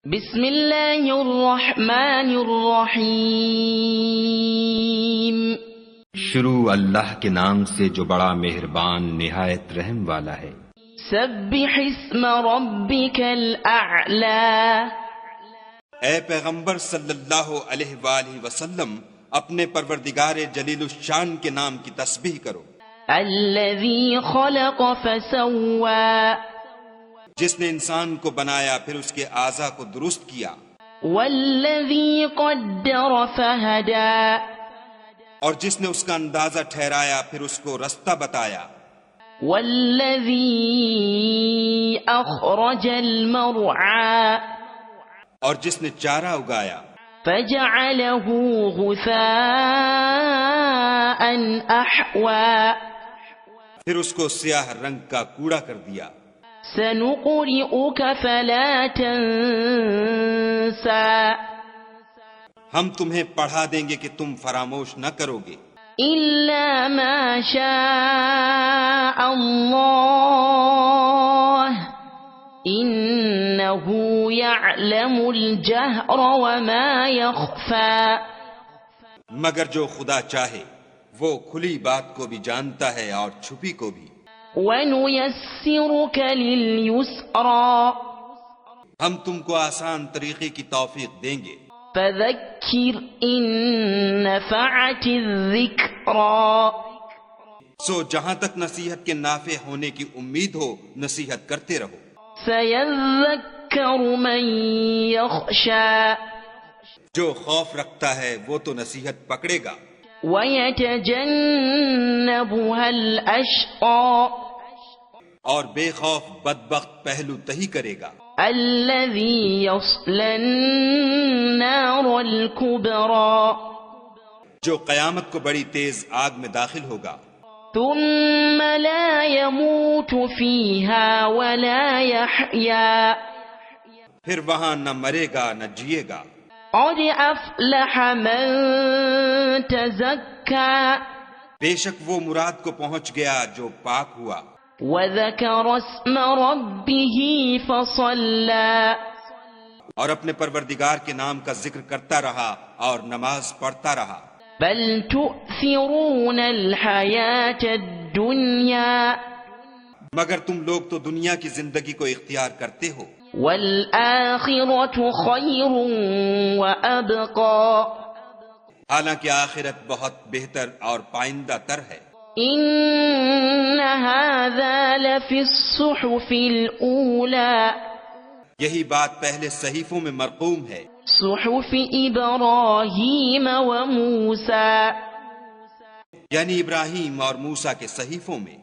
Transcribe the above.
بسم اللہ الرحمن الرحیم۔ شروع اللہ کے نام سے جو بڑا مہربان نہایت رحم والا ہے۔ سبح اسم ربک الاعلی۔ اے پیغمبر صلی اللہ علیہ وآلہ وسلم اپنے پروردگار جلیل الشان کے نام کی تسبیح کرو، الذی خلق فسوی، جس نے انسان کو بنایا پھر اس کے اعضاء کو درست کیا، والذی قدر فہدی، اور جس نے اس کا اندازہ ٹھہرایا پھر اس کو رستہ بتایا، والذی اخرج المرعی، اور جس نے چارہ اگایا، فجعلہ غثاء احوی، پھر اس کو سیاہ رنگ کا کوڑا کر دیا۔ سنقرئک فلا تنسى، ہم تمہیں پڑھا دیں گے کہ تم فراموش نہ کرو گے، إلا ما شاء الله إنه يعلم الجهر وما يخفى، مگر جو خدا چاہے وہ کھلی بات کو بھی جانتا ہے اور چھپی کو بھی۔ وَنُيَسِّرُكَ لِلْيُسْرَى، ہم تم کو آسان طریقے کی توفیق دیں گے، فَذَكِّرْ إِن نَفَعَتِ الذِّكْرَى، سو جہاں تک نصیحت کے نافع ہونے کی امید ہو نصیحت کرتے رہو۔ سَيَذَّكَّرُ مَن يَخْشَى، جو خوف رکھتا ہے وہ تو نصیحت پکڑے گا، وَيَتَجَنَّبُهَا الْأَشْقَى، اور بے خوف بدبخت پہلو تہی کرے گا، الَّذِي يَصْلَى النَّارَ الْكُبْرَى، جو قیامت کو بڑی تیز آگ میں داخل ہوگا، ثُمَّ لَا يَمُوتُ فِيهَا وَلَا يَحْيَا، پھر وہاں نہ مرے گا نہ جیے گا۔ قَدْ أَفْلَحَ مَن تَزَكَّى، بے شک وہ مراد کو پہنچ گیا جو پاک ہوا، وَذَكَرَ اسْمَ رَبِّهِ فَصَلَّى، اور اپنے پروردگار کے نام کا ذکر کرتا رہا اور نماز پڑھتا رہا۔ بل تؤثرون الحیاة الدنیا، مگر تم لوگ تو دنیا کی زندگی کو اختیار کرتے ہو، والآخرة خیر وأبقى، حالانکہ آخرت بہت بہتر اور پائندہ تر ہے۔ ان هذا لفی الصحف الأولى، یہی بات پہلے صحیفوں میں مرقوم ہے، صحف ابراہیم وموسیٰ، یعنی ابراہیم اور موسیٰ کے صحیفوں میں۔